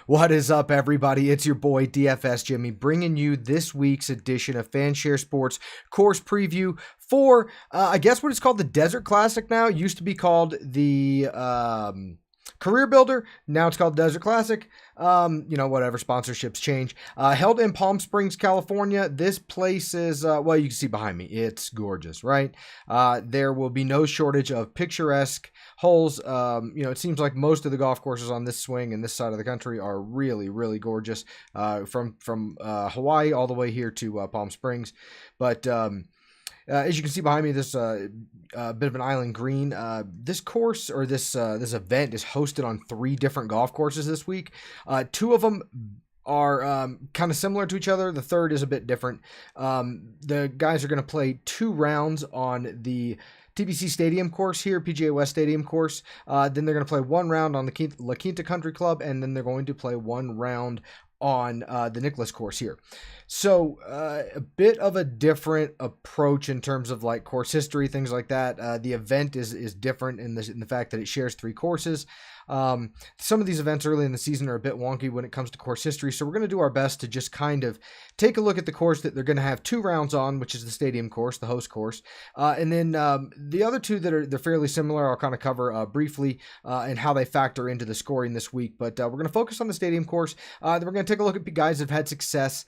What is up, everybody? It's your boy DFS Jimmy bringing you this week's edition of FanShare Sports course preview for, I guess what it's called, the Desert Classic now. It used to be called the Career Builder. Now it's called Desert Classic. Whatever, sponsorships change. Held in Palm Springs, California. This place is, well, you can see behind me. It's gorgeous, right? There will be no shortage of picturesque holes. It seems like most of the golf courses on this swing and this side of the country are really, really gorgeous. From Hawaii all the way here to Palm Springs. But as you can see behind me, this bit of an island green. This course, or this event, is hosted on 3 different golf courses this week. 2 of them are kind of similar to each other. The third is a bit different. The guys are going to play 2 rounds on the TPC Stadium course here, PGA West Stadium course. Then they're going to play 1 round on the La Quinta Country Club, and then they're going to play 1 round on the Nicklaus course here. So a bit of a different approach in terms of like course history, things like that. The event is different in the fact that it shares 3 courses. Some of these events early in the season are a bit wonky when it comes to course history, so we're going to do our best to just kind of take a look at the course that they're going to have 2 rounds on, which is the stadium course, the host course, and then the other 2 that they're fairly similar, I'll kind of cover briefly and how they factor into the scoring this week. But we're going to focus on the stadium course. Then we're going to take a look at guys that have had success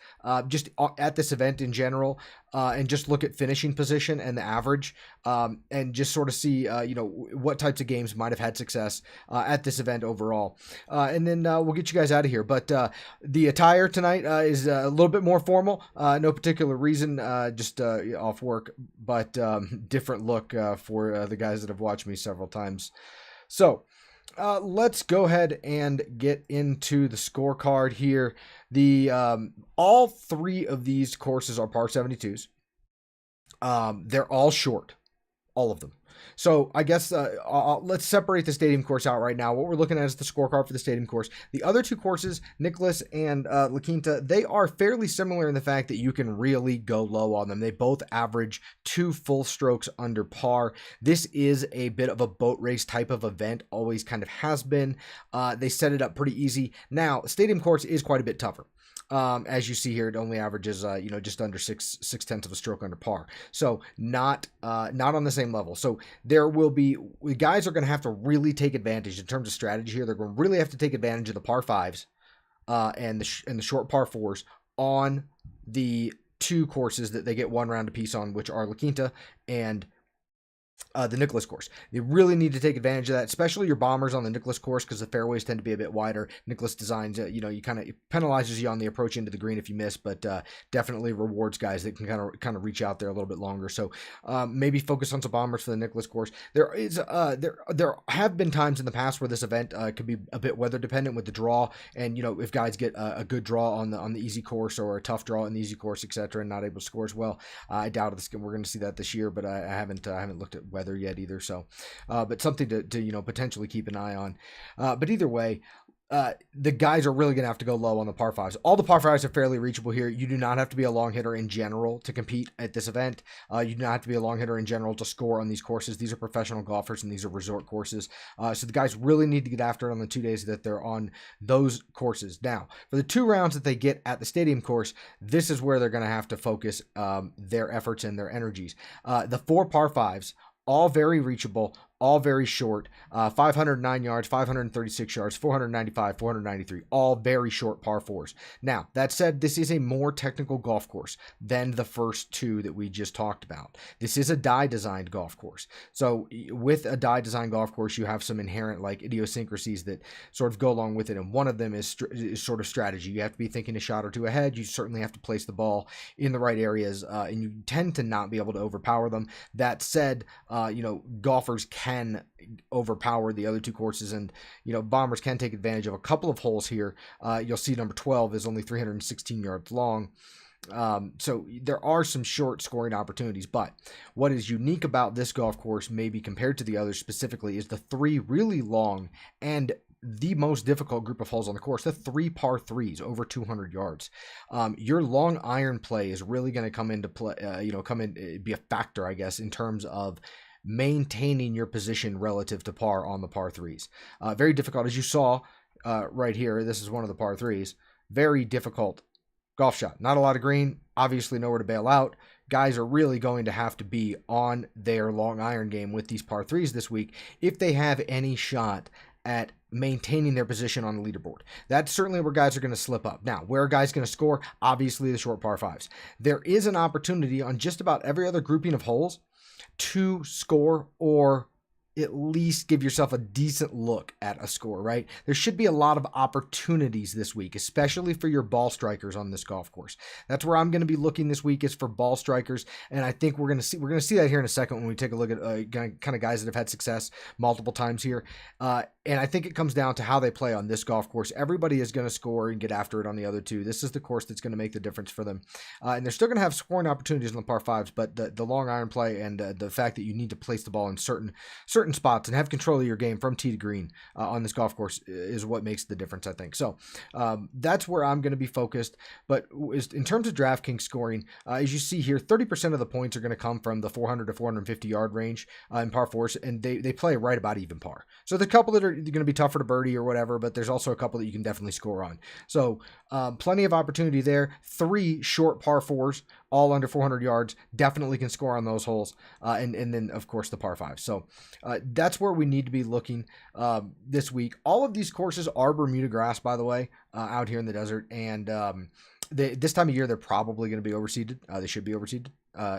just at this event in general, and just look at finishing position and the average, and just sort of see what types of games might have had success at this event overall. And then we'll get you guys out of here. But the attire tonight is a little bit more formal. No particular reason, just off work, but different look for the guys that have watched me several times. So let's go ahead and get into the scorecard here. The all 3 of these courses are par 72s. They're all short, all of them. So I guess let's separate the stadium course out right now. What we're looking at is the scorecard for the stadium course. The other 2 courses, Nicklaus and La Quinta, they are fairly similar in the fact that you can really go low on them. They both average 2 full strokes under par. This is a bit of a boat race type of event, always kind of has been. They set it up pretty easy. Now, stadium course is quite a bit tougher. As you see here, it only averages, just under 6/10 of a stroke under par. So not on the same level. So there will be, guys are going to have to really take advantage in terms of strategy here. They're going to really have to take advantage of the par 5s, and the short par 4s on the 2 courses that they get 1 round apiece on, which are La Quinta and the Nicklaus course. You really need to take advantage of that, especially your bombers on the Nicklaus course, because the fairways tend to be a bit wider. Nicklaus designs, you kind of penalizes you on the approach into the green if you miss, but definitely rewards guys that can kind of reach out there a little bit longer. So maybe focus on some bombers for the Nicklaus course. There have been times in the past where this event could be a bit weather dependent with the draw, and if guys get a good draw on the easy course or a tough draw on the easy course, etc., and not able to score as well. I doubt we're going to see that this year, but I haven't looked at weather yet either, so but something to potentially keep an eye on. But either way, the guys are really going to have to go low on the par 5s. All the par 5s are fairly reachable here. You do not have to be a long hitter in general to compete at this event. You do not have to be a long hitter in general to score on these courses. These are professional golfers and these are resort courses. So the guys really need to get after it on the 2 days that they're on those courses. Now, for the 2 rounds that they get at the stadium course, this is where they're going to have to focus their efforts and their energies. The 4 par 5s, all very reachable, all very short, 509 yards, 536 yards, 495, 493, all very short par 4s. Now, that said, this is a more technical golf course than the first 2 that we just talked about. This is a die-designed golf course. So with a die-designed golf course, you have some inherent like idiosyncrasies that sort of go along with it, and one of them is sort of strategy. You have to be thinking a shot or 2 ahead. You certainly have to place the ball in the right areas, and you tend to not be able to overpower them. That said, golfers can overpower the other 2 courses, and bombers can take advantage of a couple of holes here. You'll see number 12 is only 316 yards long. So there are some short scoring opportunities, but what is unique about this golf course, maybe compared to the others specifically, is the 3 really long and the most difficult group of holes on the course, the 3 par 3s over 200 yards. Your long iron play is really going to come into play, be a factor, I guess, in terms of maintaining your position relative to par on the par 3s. Very difficult, as you saw right here. This is one of the par threes. Very difficult golf shot. Not a lot of green. Obviously nowhere to bail out. Guys are really going to have to be on their long iron game with these par threes this week if they have any shot at maintaining their position on the leaderboard. That's certainly where guys are going to slip up. Now, where are guys going to score? Obviously the short par fives. There is an opportunity on just about every other grouping of holes to score or at least give yourself a decent look at a score, right? There should be a lot of opportunities this week, especially for your ball strikers on this golf course. That's where I'm going to be looking this week, is for ball strikers, and I think we're going to see that here in a second when we take a look at kind of guys that have had success multiple times here. And I think it comes down to how they play on this golf course. Everybody is going to score and get after it on the other two. This is the course that's going to make the difference for them. And they're still going to have scoring opportunities on the par fives, but the long iron play and the fact that you need to place the ball in certain spots and have control of your game from tee to green on this golf course is what makes the difference, I think. So that's where I'm going to be focused. But in terms of DraftKings scoring, as you see here, 30% of the points are going to come from the 400 to 450 yard range in par fours, and they play right about even par. So the couple that are going to be tougher to birdie or whatever, but there's also a couple that you can definitely score on. So plenty of opportunity there. 3 short par fours, all under 400 yards, definitely can score on those holes. And then, of course, the par fives. So that's where we need to be looking this week. All of these courses are Bermuda grass, by the way, out here in the desert. And this time of year, they're probably going to be overseeded. They should be overseeded.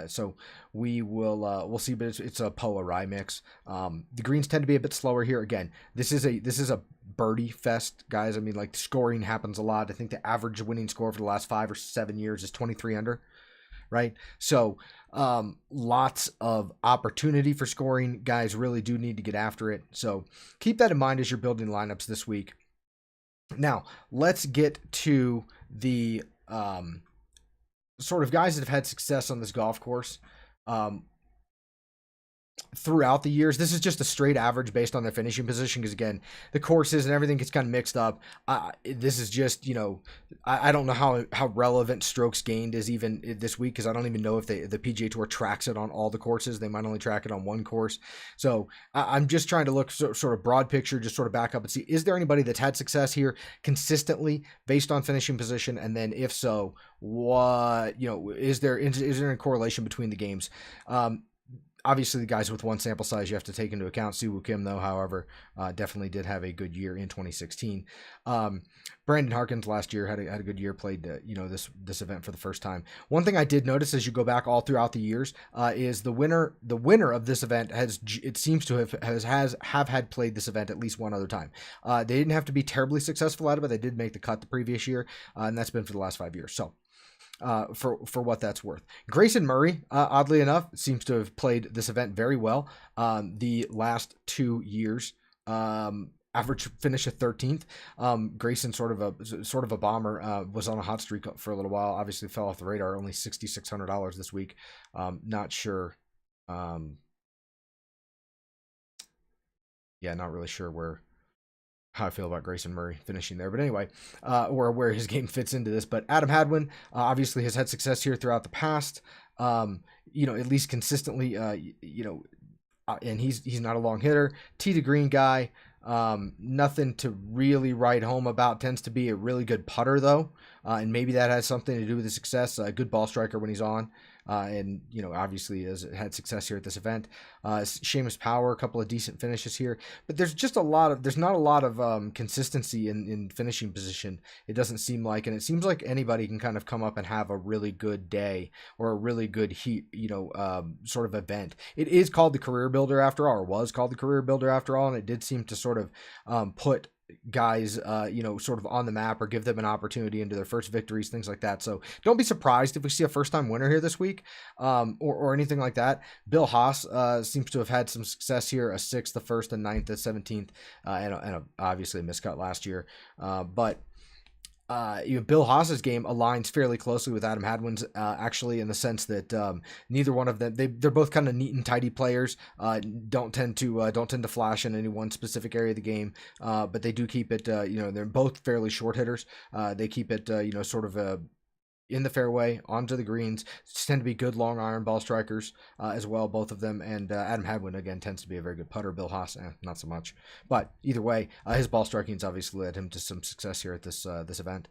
So we'll see, but it's a POA rye mix. The greens tend to be a bit slower here. Again, this is a birdie fest, guys. I mean, like, scoring happens a lot. I think the average winning score for the last 5 or 7 years is 23 under, right? So lots of opportunity for scoring. Guys really do need to get after it. So keep that in mind as you're building lineups this week. Now, let's get to the sort of guys that have had success on this golf course throughout the years. This is just a straight average based on their finishing position, because again, the courses and everything gets kind of mixed up. This is just, I don't know how relevant strokes gained is even this week, because I don't even know if the PGA Tour tracks it on all the courses. They might only track it on one course. So I'm just trying to look sort of broad picture, just sort of back up and see, is there anybody that's had success here consistently based on finishing position? And then if so, what, is there a correlation between the games? Obviously, the guys with one sample size you have to take into account. Siwoo Kim, though, however, definitely did have a good year in 2016. Brandon Harkins last year had a good year, played this event for the first time. One thing I did notice as you go back all throughout the years is the winner of this event seems to have had played this event at least one other time. They didn't have to be terribly successful at it, but they did make the cut the previous year, and that's been for the last 5 years. So for what that's worth. Grayson Murray, oddly enough, seems to have played this event very well the last 2 years. Average finish at 13th. Grayson, sort of a bomber, was on a hot streak for a little while. Obviously fell off the radar. Only $6,600 this week. Not sure. Not really sure how I feel about Grayson Murray finishing there, but anyway, or where his game fits into this. But Adam Hadwin obviously has had success here throughout the past, at least consistently, and he's not a long hitter. Tee to green guy, nothing to really write home about. Tends to be a really good putter though, and maybe that has something to do with his success. A good ball striker when he's on. And obviously has had success here at this event. Seamus Power, a couple of decent finishes here, but there's not a lot of consistency in finishing position. It doesn't seem like, and it seems like anybody can kind of come up and have a really good day or a really good sort of event. It is called the Career Builder after all, or was called the Career Builder after all, and it did seem to sort of put guys sort of on the map or give them an opportunity into their first victories, things like that. So don't be surprised if we see a first time winner here this week, or anything like that. Bill Haas seems to have had some success here, a 6th, the 1st, and 9th, the 17th, and obviously a miscut last year, but Bill Haas's game aligns fairly closely with Adam Hadwin's, actually, in the sense that neither one of them, they're both kind of neat and tidy players. Don't tend to flash in any one specific area of the game, but they do keep it. They're both fairly short hitters. They keep it, sort of a in the fairway, onto the greens. Tend to be good long iron ball strikers as well, both of them. And Adam Hadwin, again, tends to be a very good putter. Bill Haas, not so much. But either way, his ball striking's obviously led him to some success here at this event.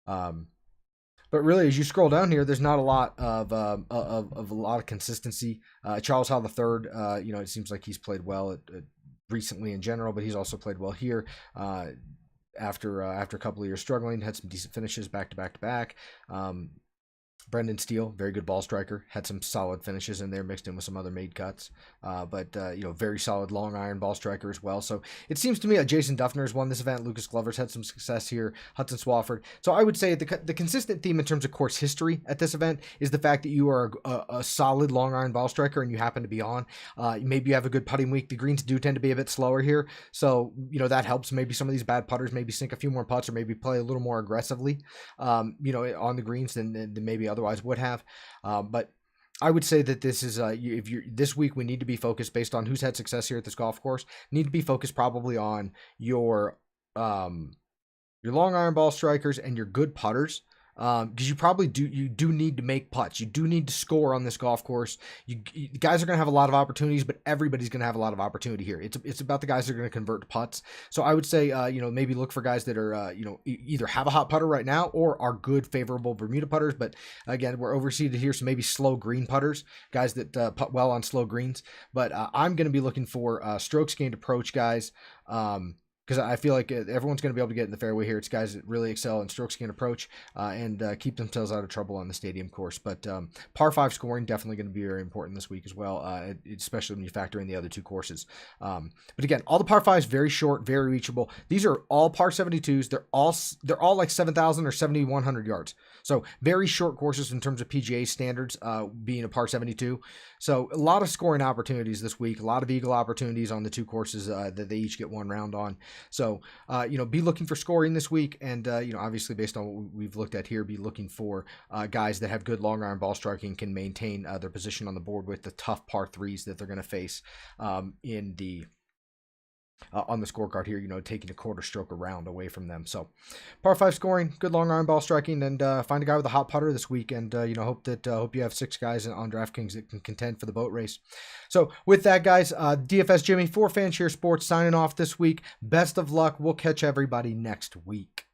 But really, as you scroll down here, there's not a lot of a lot of consistency. Charles Howell III, it seems like he's played well recently in general, but he's also played well here. After a couple of years struggling, had some decent finishes back to back. Brendan Steele, very good ball striker, had some solid finishes in there, mixed in with some other made cuts. But very solid long iron ball striker as well. So it seems to me Jason Duffner's won this event. Lucas Glover's had some success here. Hudson Swafford. So I would say the consistent theme in terms of course history at this event is the fact that you are a solid long iron ball striker and you happen to be on. Maybe you have a good putting week. The greens do tend to be a bit slower here, so that helps. Maybe some of these bad putters maybe sink a few more putts or maybe play a little more aggressively, on the greens than maybe otherwise would have. But I would say that this is if you're this week, we need to be focused based on who's had success here at this golf course. Need to be focused probably on your long iron ball strikers and your good putters. Because you do need to make putts. You do need to score on this golf course. You guys are going to have a lot of opportunities, but everybody's going to have a lot of opportunity here. It's about the guys that are going to convert to putts. So I would say, maybe look for guys that are, either have a hot putter right now or are good, favorable Bermuda putters. But again, we're overseeded here, so maybe slow green putters, guys that putt well on slow greens. But I'm going to be looking for strokes gained approach guys. Because I feel like everyone's going to be able to get in the fairway here. It's guys that really excel in strokes gained approach and keep themselves out of trouble on the stadium course. But par 5 scoring definitely going to be very important this week as well, especially when you factor in the other two courses. But again, all the par 5s very short, very reachable. These are all par 72s. They're all like 7,000 or 7,100 yards. So very short courses in terms of PGA standards, being a par 72. So a lot of scoring opportunities this week. A lot of eagle opportunities on the two courses that they each get one round on. So, be looking for scoring this week. And, obviously based on what we've looked at here, be looking for guys that have good long iron ball striking, can maintain their position on the board with the tough par 3s that they're going to face in the on the scorecard here, taking a quarter stroke around away from them. So par 5 scoring, good long iron ball striking, and find a guy with a hot putter this week. And, hope you have 6 guys on DraftKings that can contend for the boat race. So with that, guys, DFS Jimmy for FanShare Sports signing off this week. Best of luck. We'll catch everybody next week.